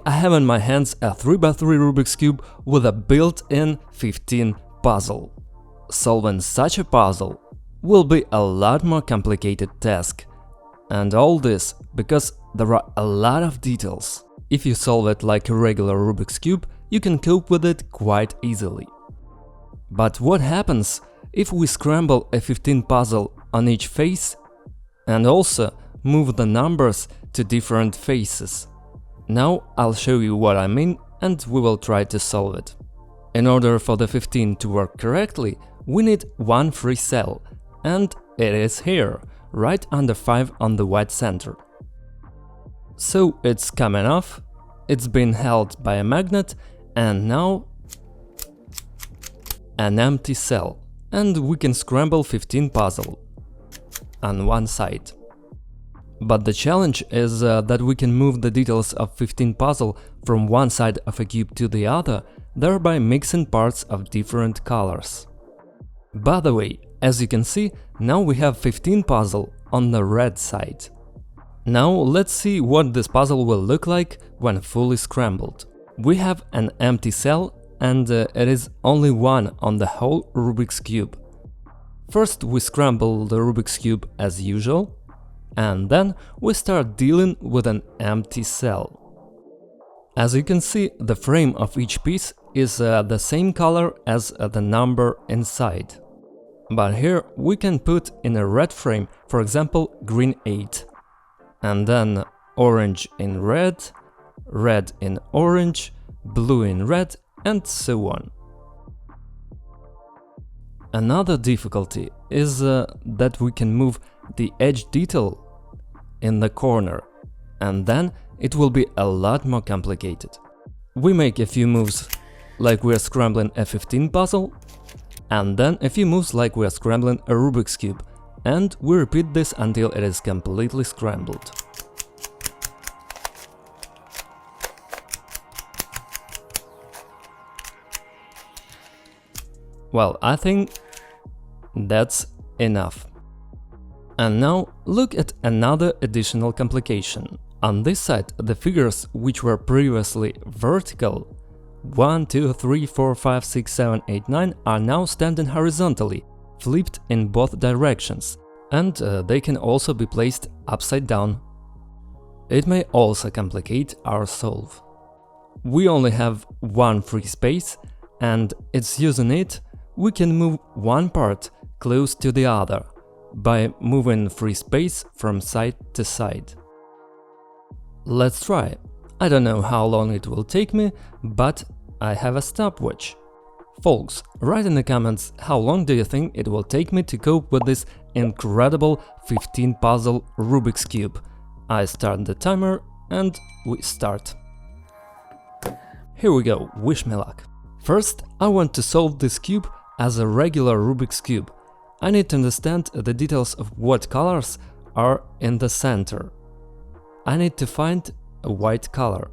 I have in my hands a 3x3 Rubik's Cube with a built-in 15 puzzle. Solving such a puzzle will be a lot more complicated task. And all this because there are a lot of details. If you solve it like a regular Rubik's Cube, you can cope with it quite easily. But what happens if we scramble a 15 puzzle on each face and also move the numbers to different faces? Now I'll show you what I mean and we will try to solve it. In order for the 15 to work correctly, we need one free cell, and it is here, right under 5 on the white center. So it's coming off, it's been held by a magnet, and now an empty cell, and we can scramble 15 puzzle on one side. But the challenge is that we can move the details of 15 puzzle from one side of a cube to the other, thereby mixing parts of different colors. By the way, as you can see, now we have 15 puzzle on the red side. Now let's see what this puzzle will look like when fully scrambled. We have an empty cell and it is only one on the whole Rubik's Cube. First we scramble the Rubik's Cube as usual, and then we start dealing with an empty cell. As you can see, the frame of each piece is the same color as the number inside. But here we can put in a red frame, for example, green 8. And then orange in red, red in orange, blue in red, and so on. Another difficulty is that we can move the edge detail in the corner, and then it will be a lot more complicated. We make a few moves like we are scrambling a 15 puzzle, and then a few moves like we are scrambling a Rubik's Cube, and we repeat this until it is completely scrambled. Well, I think that's enough. And now look at another additional complication. On this side, the figures which were previously vertical 1, 2, 3, 4, 5, 6, 7, 8, 9 are now standing horizontally, flipped in both directions, and they can also be placed upside down. It may also complicate our solve. We only have one free space, and it's using it we can move one part close to the other by moving free space from side to side. Let's try. I don't know how long it will take me, but I have a stopwatch. Folks, write in the comments how long do you think it will take me to cope with this incredible 15 puzzle Rubik's Cube. I start the timer and we start. Here we go, wish me luck. First, I want to solve this cube as a regular Rubik's Cube. I need to understand the details of what colors are in the center. I need to find a white color.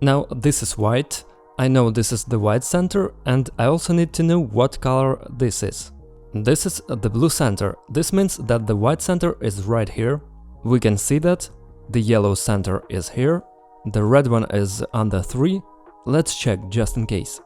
Now this is white, I know this is the white center, and I also need to know what color this is. This is the blue center, this means that the white center is right here. We can see that. The yellow center is here, the red one is under 3. Let's check just in case.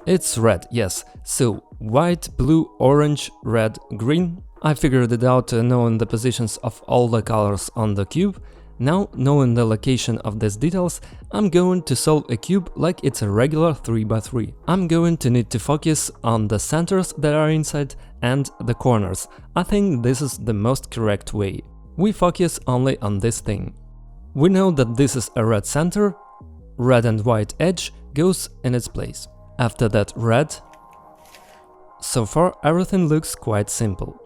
It's red, yes, so white, blue, orange, red, green. I figured it out knowing the positions of all the colors on the cube. Now, knowing the location of these details, I'm going to solve a cube like it's a regular 3x3. I'm going to need to focus on the centers that are inside and the corners. I think this is the most correct way. We focus only on this thing. We know that this is a red center, red and white edge goes in its place. After that, red. So far everything looks quite simple.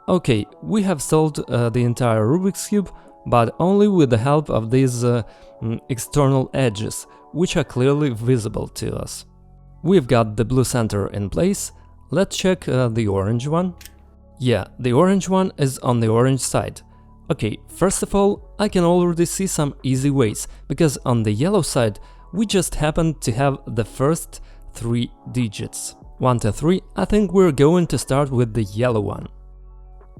Okay, we have solved the entire Rubik's Cube, but only with the help of these external edges, which are clearly visible to us. We've got the blue center in place. Let's check the orange one. Yeah, the orange one is on the orange side. Okay, first of all, I can already see some easy ways, because on the yellow side we just happen to have the first 3 digits. 1 to 3, I think we're going to start with the yellow one.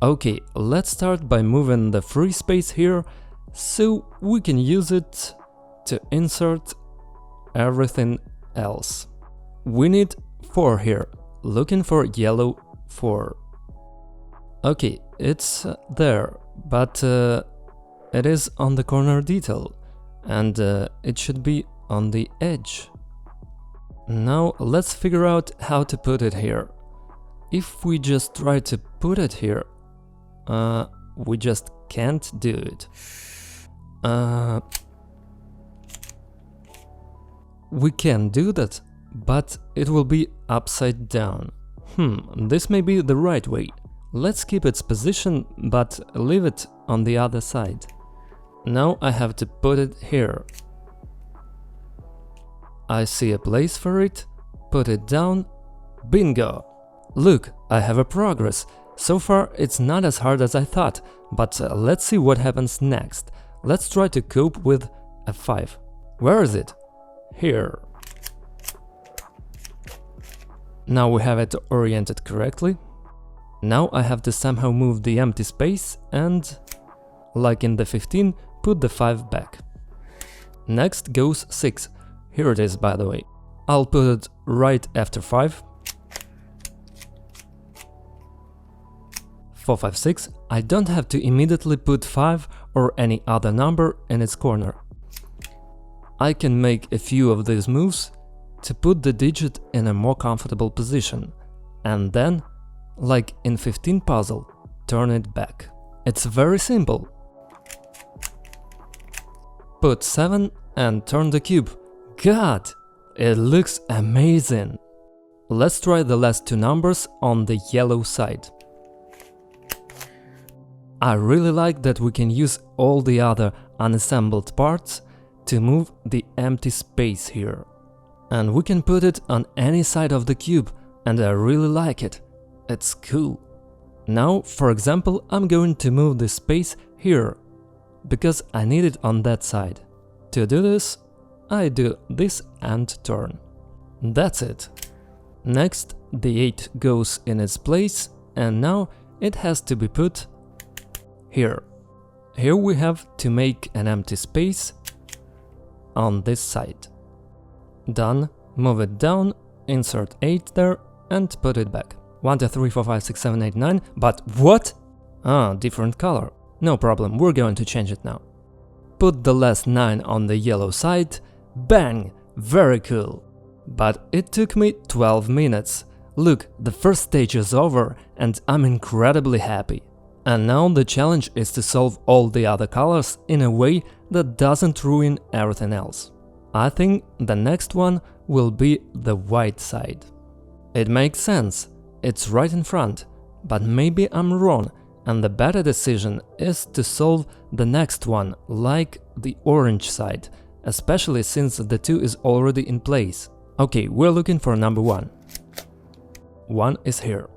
Okay, let's start by moving the free space here, so we can use it to insert everything else. We need 4 here, looking for yellow 4. Okay, it's there, but it is on the corner detail, and it should be on the edge. Now let's figure out how to put it here. If we just try to put it here, we just can't do it. We can do that, but it will be upside down. This may be the right way. Let's keep its position, but leave it on the other side. Now I have to put it here. I see a place for it, put it down, bingo! Look, I have a progress. So far it's not as hard as I thought, but let's see what happens next. Let's try to cope with a 5. Where is it? Here. Now we have it oriented correctly. Now I have to somehow move the empty space and, like in the 15, put the 5 back. Next goes 6. Here it is, by the way. I'll put it right after 5. 4, 5, 6. I don't have to immediately put 5 or any other number in its corner. I can make a few of these moves to put the digit in a more comfortable position, and then, like in 15 puzzle, turn it back. It's very simple. Put 7 and turn the cube. God, it looks amazing! Let's try the last 2 numbers on the yellow side. I really like that we can use all the other unassembled parts to move the empty space here. And we can put it on any side of the cube, and I really like it. It's cool. Now, for example, I'm going to move the space here, because I need it on that side. To do this, I do this and turn. That's it. Next, the 8 goes in its place, and now it has to be put here. Here we have to make an empty space on this side. Done. Move it down, insert 8 there, and put it back. 1, 2, 3, 4, 5, 6, 7, 8, 9. But what? Ah, different color. No problem, we're going to change it now. Put the last 9 on the yellow side. Bang! Very cool. But it took me 12 minutes. Look, the first stage is over, and I'm incredibly happy. And now the challenge is to solve all the other colors in a way that doesn't ruin everything else. I think the next one will be the white side. It makes sense, it's right in front, but maybe I'm wrong, and the better decision is to solve the next one, like the orange side, especially since the 2 is already in place. Okay, we're looking for number 1. 1 is here.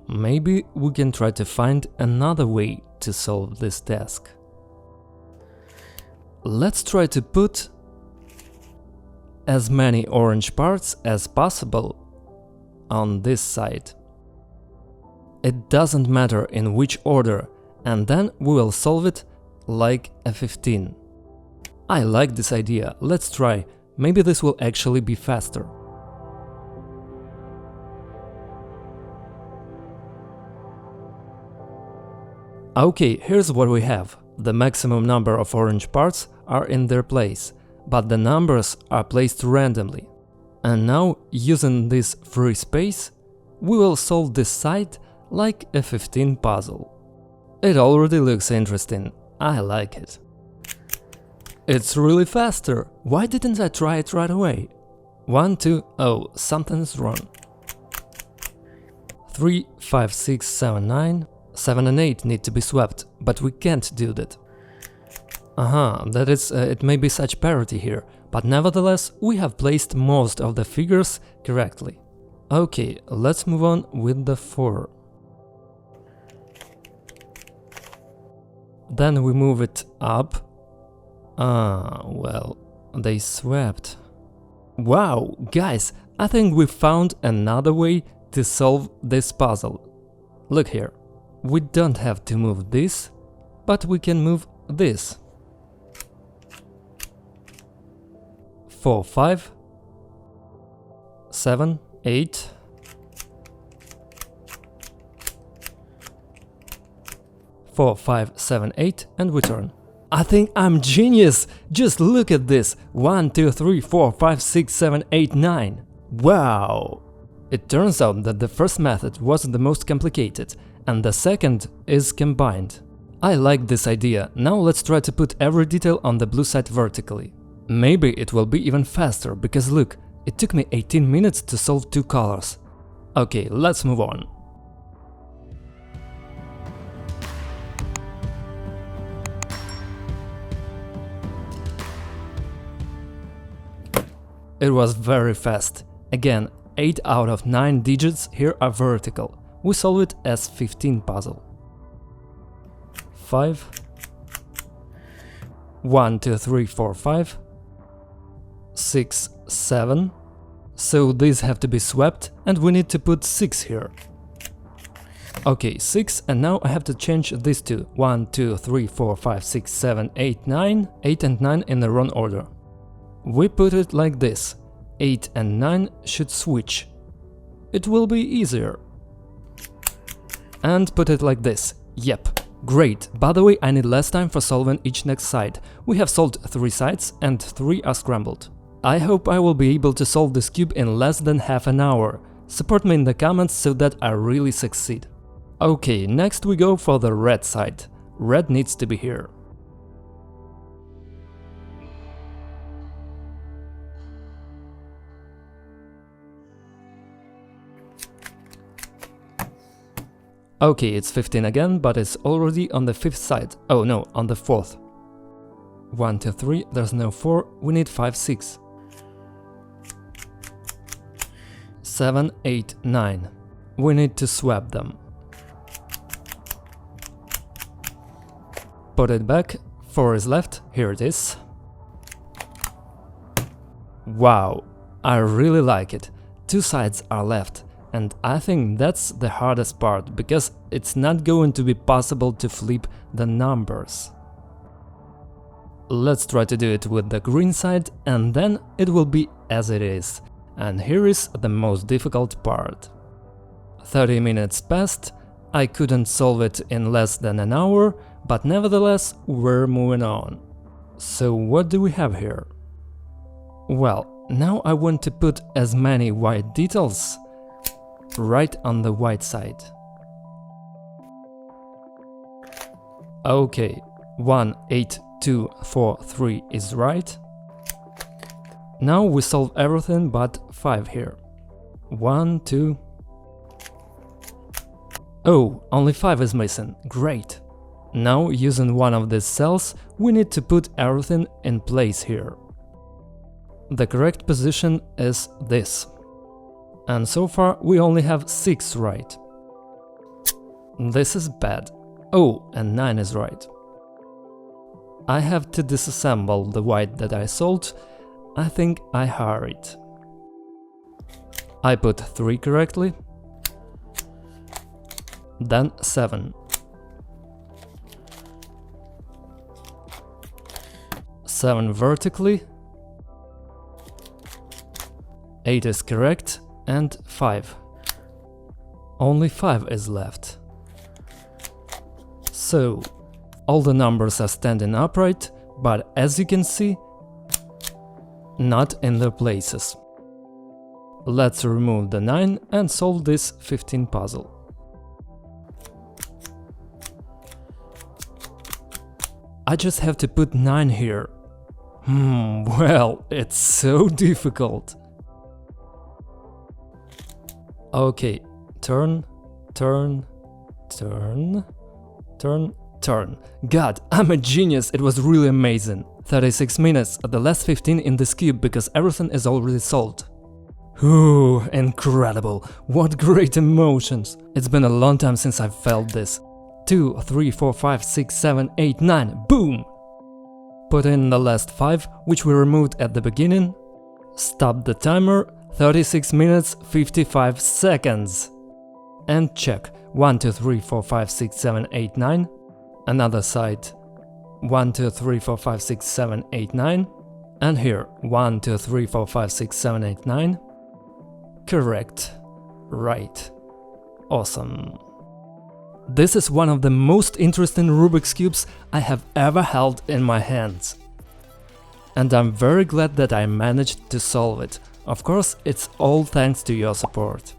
Maybe we can try to find another way to solve this task. Let's try to put as many orange parts as possible on this side. It doesn't matter in which order, and then we will solve it like a 15. I like this idea, let's try, maybe this will actually be faster. Okay, here's what we have. The maximum number of orange parts are in their place, but the numbers are placed randomly. And now, using this free space, we will solve this side like a 15 puzzle. It already looks interesting, I like it. It's really faster, why didn't I try it right away? 1, 2, oh, something's wrong. 3, 5, 6, 7, 9. 7 and 8 need to be swapped, but we can't do that. That is, it may be such parity here, but nevertheless we have placed most of the figures correctly. Okay, let's move on with the 4. Then we move it up. Well, they swapped. Wow, guys, I think we found another way to solve this puzzle. Look here. We don't have to move this, but we can move this. 4, 5, 7, 8. 4, 5, 7, 8 and we turn. I think I'm genius! Just look at this! 1, 2, 3, 4, 5, 6, 7, 8, 9. Wow! It turns out that the first method was the most complicated, and the second is combined. I like this idea. Now let's try to put every detail on the blue side vertically. Maybe it will be even faster, because look, it took me 18 minutes to solve 2 colors. Okay, let's move on. It was very fast. Again, 8 out of 9 digits here are vertical. We solve it as 15 puzzle. 5. 1, 2, 3, 4, 5. 6, 7. So these have to be swapped and we need to put 6 here. Okay, 6, and now I have to change these two. 1, 2, 3, 4, 5, 6, 7, 8, 9. 8 and 9 in the wrong order. We put it like this. 8 and 9 should switch. It will be easier. And put it like this. Yep, great. By the way, I need less time for solving each next side. We have solved 3 sides and 3 are scrambled. I hope I will be able to solve this cube in less than half an hour. Support me in the comments so that I really succeed. Okay, next we go for the red side. Red needs to be here. Okay, it's 15 again, but it's already on the 5th side. Oh no, on the 4th. 1, 2, 3, there's no 4, we need 5, 6. 7, 8, 9. We need to swap them. Put it back, 4 is left, here it is. Wow, I really like it. 2 sides are left. And I think that's the hardest part, because it's not going to be possible to flip the numbers. Let's try to do it with the green side, and then it will be as it is. And here is the most difficult part. 30 minutes passed, I couldn't solve it in less than an hour, but nevertheless we're moving on. So what do we have here? Well, now I want to put as many white details right on the white side. Okay, 1, 8, 2, 4, 3 is right. Now we solve everything but 5 here. 1, 2. Oh, only 5 is missing. Great. Now, using one of these cells, we need to put everything in place here. The correct position is this. And so far we only have 6 right. This is bad. Oh, and 9 is right. I have to disassemble the white that I solved. I think I hurried. I put 3 correctly. Then 7. 7 vertically. 8 is correct. And 5. Only 5 is left. So, all the numbers are standing upright, but as you can see, not in their places. Let's remove the 9 and solve this 15 puzzle. I just have to put 9 here. Well, it's so difficult. Okay, turn, turn, turn, turn, turn. God, I'm a genius, it was really amazing. 36 minutes, the last 15 in this cube because everything is already solved. Ooh, incredible, what great emotions. It's been a long time since I've felt this. 2, 3, 4, 5, 6, 7, 8, 9, boom! Put in the last 5, which we removed at the beginning. Stop the timer, 36 minutes 55 seconds. And check 1, 2, 3, 4, 5, 6, 7, 8, 9. Another side 1, 2, 3, 4, 5, 6, 7, 8, 9. And here 1, 2, 3, 4, 5, 6, 7, 8, 9. Correct. Right. Awesome. This is one of the most interesting Rubik's cubes I have ever held in my hands. And I'm very glad that I managed to solve it. Of course, it's all thanks to your support.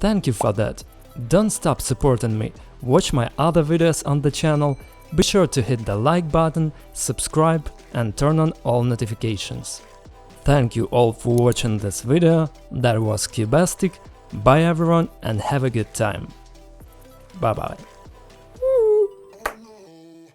Thank you for that. Don't stop supporting me. Watch my other videos on the channel. Be sure to hit the like button, subscribe and turn on all notifications. Thank you all for watching this video. That was Cubastic. Bye everyone and have a good time. Bye bye.